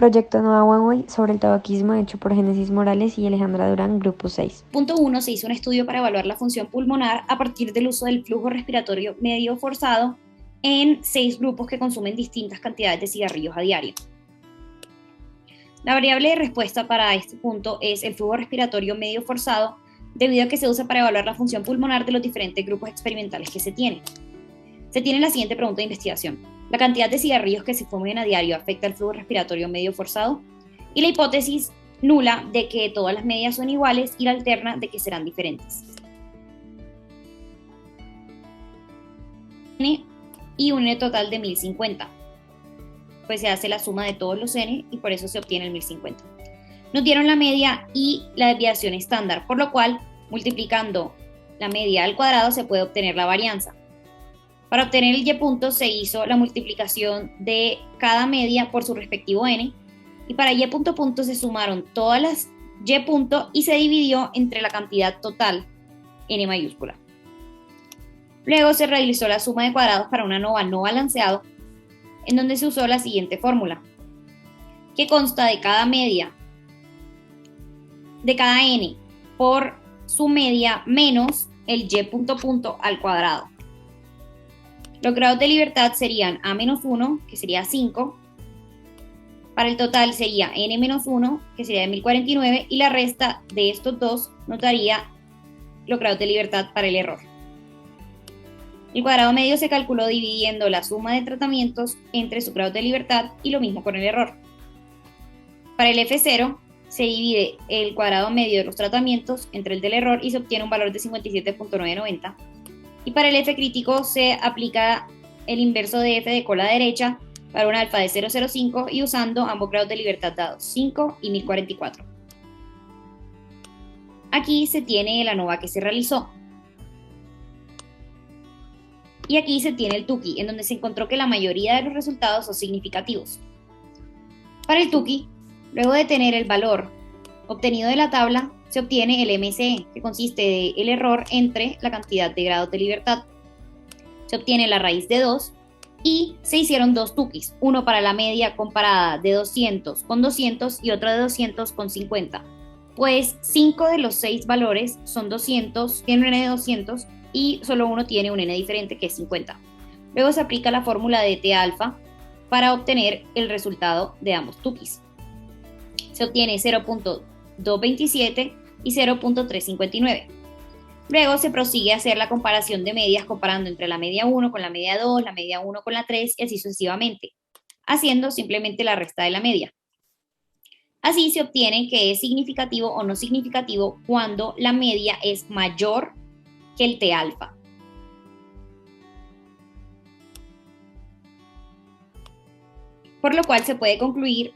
Proyecto Nueva One sobre el tabaquismo hecho por Génesis Morales y Alejandra Durán, Grupo 6. Punto 1. Se hizo un estudio para evaluar la función pulmonar a partir del uso del flujo respiratorio medio forzado en 6 grupos que consumen distintas cantidades de cigarrillos a diario. La variable de respuesta para este punto es el flujo respiratorio medio forzado, debido a que se usa para evaluar la función pulmonar de los diferentes grupos experimentales que se tienen. Se tiene la siguiente pregunta de investigación: ¿la cantidad de cigarrillos que se fumen a diario afecta el flujo respiratorio medio forzado? Y la hipótesis nula de que todas las medias son iguales y la alterna de que serán diferentes. N y un N total de 1050. Pues se hace la suma de todos los N y por eso se obtiene el 1050. Nos dieron la media y la desviación estándar, por lo cual, multiplicando la media al cuadrado se puede obtener la varianza. Para obtener el y punto se hizo la multiplicación de cada media por su respectivo n, y para y punto punto se sumaron todas las y punto y se dividió entre la cantidad total, n mayúscula. Luego se realizó la suma de cuadrados para una ANOVA no balanceado, en donde se usó la siguiente fórmula, que consta de cada media, de cada n por su media menos el y punto punto al cuadrado. Los grados de libertad serían A-1, que sería 5. Para el total sería N-1, que sería de 1049, y la resta de estos dos nos daría los grados de libertad para el error. El cuadrado medio se calculó dividiendo la suma de tratamientos entre sus grados de libertad y lo mismo con el error. Para el F0 se divide el cuadrado medio de los tratamientos entre el del error y se obtiene un valor de 57.990. Y para el F crítico se aplica el inverso de F de cola derecha para un alfa de 0,05 y usando ambos grados de libertad dados, 5 y 1044. Aquí se tiene la ANOVA que se realizó. Y aquí se tiene el TUCI, en donde se encontró que la mayoría de los resultados son significativos. Para el TUCI, luego de tener el valor obtenido de la tabla, se obtiene el MSE, que consiste del error entre la cantidad de grados de libertad. Se obtiene la raíz de 2 y se hicieron dos TUCIs, uno para la media comparada de 200 con 200 y otro de 200 con 50. Pues 5 de los 6 valores son 200, tienen un N de 200 y solo uno tiene un N diferente que es 50. Luego se aplica la fórmula de T alfa para obtener el resultado de ambos TUCIs. Se obtiene 0.227 y 0.359. Luego se prosigue a hacer la comparación de medias comparando entre la media 1 con la media 2, la media 1 con la 3 y así sucesivamente, haciendo simplemente la resta de la media. Así se obtiene que es significativo o no significativo cuando la media es mayor que el T alfa. Por lo cual se puede concluir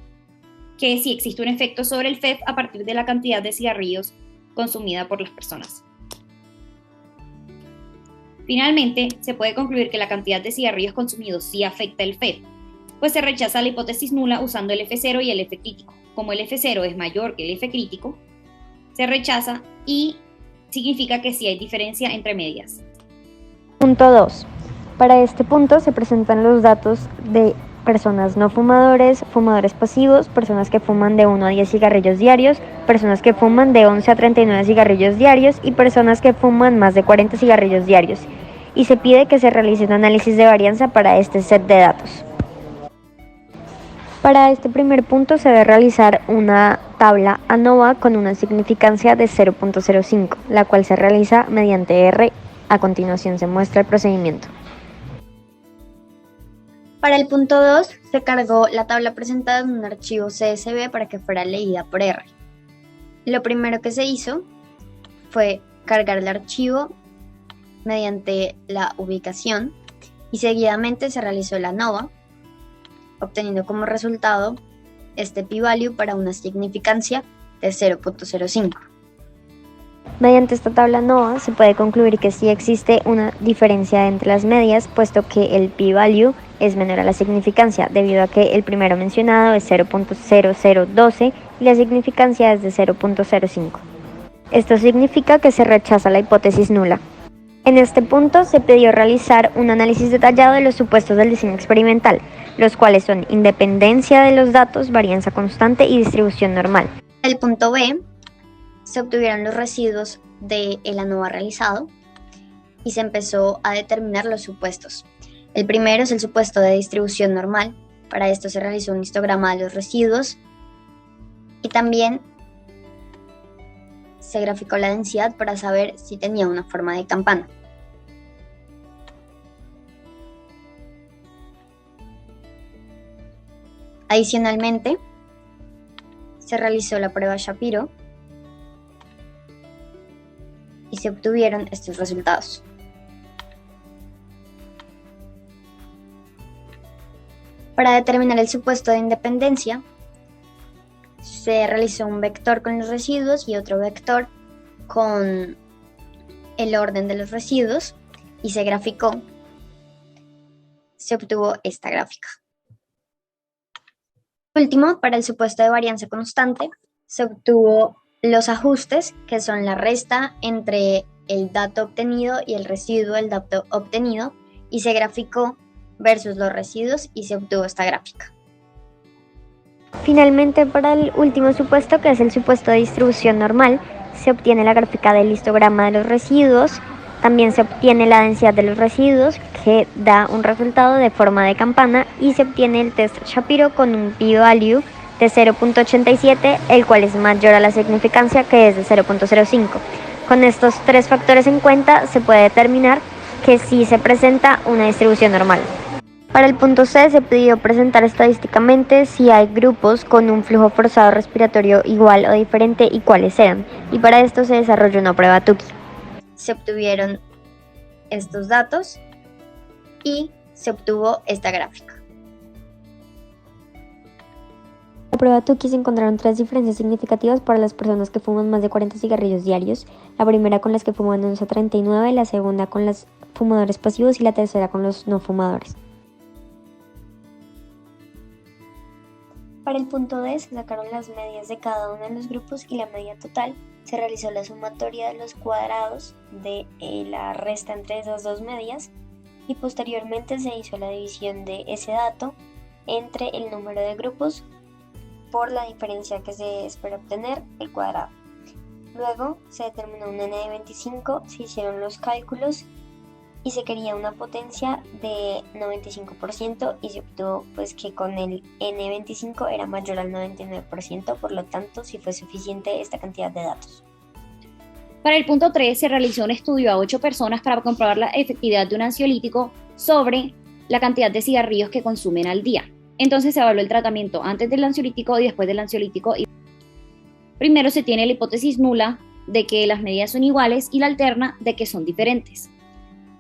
que sí existe un efecto sobre el FEF a partir de la cantidad de cigarrillos consumida por las personas. Finalmente, se puede concluir que la cantidad de cigarrillos consumidos sí afecta el FEF, pues se rechaza la hipótesis nula usando el F0 y el F crítico. Como el F0 es mayor que el F crítico, se rechaza y significa que sí hay diferencia entre medias. Punto 2. Para este punto se presentan los datos de personas no fumadores, fumadores pasivos, personas que fuman de 1 a 10 cigarrillos diarios, personas que fuman de 11 a 39 cigarrillos diarios y personas que fuman más de 40 cigarrillos diarios. Y se pide que se realice un análisis de varianza para este set de datos. Para este primer punto se debe realizar una tabla ANOVA con una significancia de 0.05, la cual se realiza mediante R. A continuación se muestra el procedimiento. Para el punto 2 se cargó la tabla presentada en un archivo CSV para que fuera leída por R. Lo primero que se hizo fue cargar el archivo mediante la ubicación y seguidamente se realizó la ANOVA, obteniendo como resultado este p-value para una significancia de 0.05. Mediante esta tabla ANOVA se puede concluir que sí existe una diferencia entre las medias, puesto que el p-value es menor a la significancia, debido a que el primero mencionado es 0.0012 y la significancia es de 0.05. Esto significa que se rechaza la hipótesis nula. En este punto se pidió realizar un análisis detallado de los supuestos del diseño experimental, los cuales son independencia de los datos, varianza constante y distribución normal. En el punto B se obtuvieron los residuos del ANOVA realizado y se empezó a determinar los supuestos. El primero es el supuesto de distribución normal. Para esto se realizó un histograma de los residuos y también se graficó la densidad para saber si tenía una forma de campana. Adicionalmente, se realizó la prueba Shapiro y se obtuvieron estos resultados. Para determinar el supuesto de independencia, se realizó un vector con los residuos y otro vector con el orden de los residuos y se graficó. Se obtuvo esta gráfica. Por último, para el supuesto de varianza constante, se obtuvo los ajustes, que son la resta entre el dato obtenido y el residuo del dato obtenido, y se graficó versus los residuos y se obtuvo esta gráfica. Finalmente, para el último supuesto, que es el supuesto de distribución normal, se obtiene la gráfica del histograma de los residuos, también se obtiene la densidad de los residuos, que da un resultado de forma de campana, y se obtiene el test Shapiro con un p-value de 0.87, el cual es mayor a la significancia, que es de 0.05. Con estos tres factores en cuenta, se puede determinar que sí se presenta una distribución normal. Para el punto C se pidió presentar estadísticamente si hay grupos con un flujo forzado respiratorio igual o diferente y cuáles sean, y para esto se desarrolló una prueba Tukey. Se obtuvieron estos datos y se obtuvo esta gráfica. En la prueba Tukey se encontraron tres diferencias significativas para las personas que fuman más de 40 cigarrillos diarios, la primera con las que fuman 11 a 39, la segunda con los fumadores pasivos y la tercera con los no fumadores. Para el punto D se sacaron las medias de cada uno de los grupos y la media total. Se realizó la sumatoria de los cuadrados de la resta entre esas dos medias y posteriormente se hizo la división de ese dato entre el número de grupos por la diferencia que se espera obtener, el cuadrado. Luego se determinó un n de 25, se hicieron los cálculos y se quería una potencia de 95% y se obtuvo pues que con el N25 era mayor al 99%, por lo tanto sí fue suficiente esta cantidad de datos. Para el punto 3 se realizó un estudio a 8 personas para comprobar la efectividad de un ansiolítico sobre la cantidad de cigarrillos que consumen al día. Entonces se evaluó el tratamiento antes del ansiolítico y después del ansiolítico. Primero se tiene la hipótesis nula de que las medidas son iguales y la alterna de que son diferentes.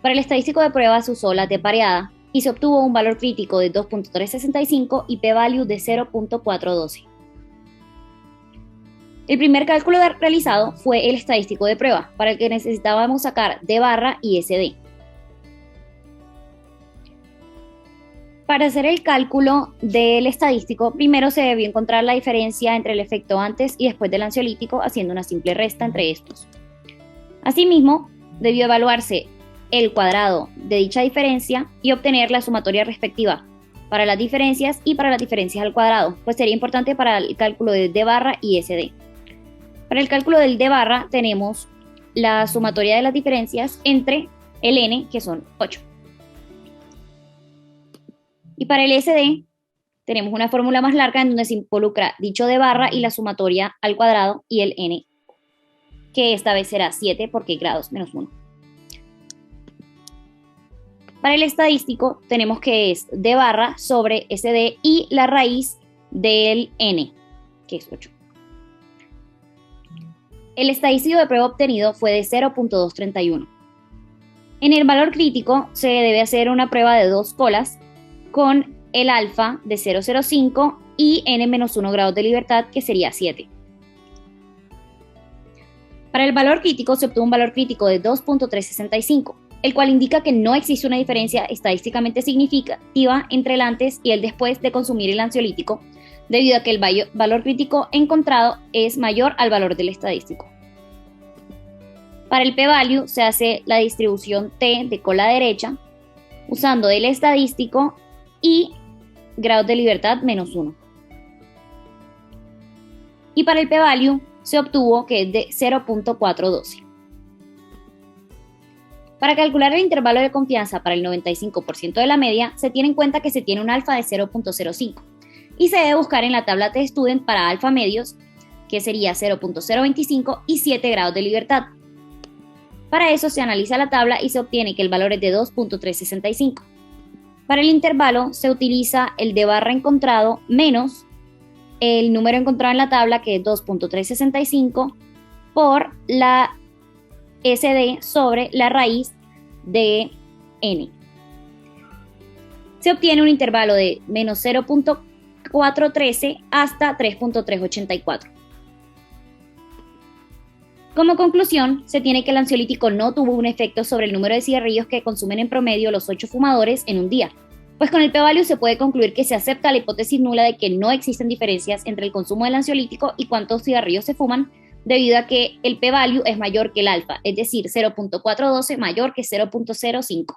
Para el estadístico de prueba se usó la t-pareada y se obtuvo un valor crítico de 2.365 y p-value de 0.412. El primer cálculo realizado fue el estadístico de prueba, para el que necesitábamos sacar d barra y SD. Para hacer el cálculo del estadístico, primero se debió encontrar la diferencia entre el efecto antes y después del ansiolítico, haciendo una simple resta entre estos. Asimismo, debió evaluarse el cuadrado de dicha diferencia y obtener la sumatoria respectiva para las diferencias y para las diferencias al cuadrado, pues sería importante para el cálculo de d barra y SD. Para el cálculo del d barra tenemos la sumatoria de las diferencias entre el n, que son 8. Y para el SD tenemos una fórmula más larga en donde se involucra dicho d barra y la sumatoria al cuadrado y el n, que esta vez será 7 porque hay grados menos 1. Para el estadístico tenemos que es d barra sobre SD y la raíz del n, que es 8. El estadístico de prueba obtenido fue de 0.231. En el valor crítico se debe hacer una prueba de 2 colas con el alfa de 0.05 y n-1 grados de libertad, que sería 7. Para el valor crítico se obtuvo un valor crítico de 2.365, el cual indica que no existe una diferencia estadísticamente significativa entre el antes y el después de consumir el ansiolítico, debido a que el valor crítico encontrado es mayor al valor del estadístico. Para el p-value se hace la distribución t de cola derecha usando el estadístico y grados de libertad -1. Y para el p-value se obtuvo que es de 0.412. Para calcular el intervalo de confianza para el 95% de la media, se tiene en cuenta que se tiene un alfa de 0.05 y se debe buscar en la tabla T-Student para alfa medios, que sería 0.025 y 7 grados de libertad. Para eso se analiza la tabla y se obtiene que el valor es de 2.365. Para el intervalo se utiliza el de barra encontrado menos el número encontrado en la tabla, que es 2.365, por la SD sobre la raíz de n. Se obtiene un intervalo de menos 0.413 hasta 3.384. Como conclusión, se tiene que el ansiolítico no tuvo un efecto sobre el número de cigarrillos que consumen en promedio los 8 fumadores en un día, pues con el p-value se puede concluir que se acepta la hipótesis nula de que no existen diferencias entre el consumo del ansiolítico y cuántos cigarrillos se fuman, debido a que el p-value es mayor que el alfa, es decir, 0.412 mayor que 0.05.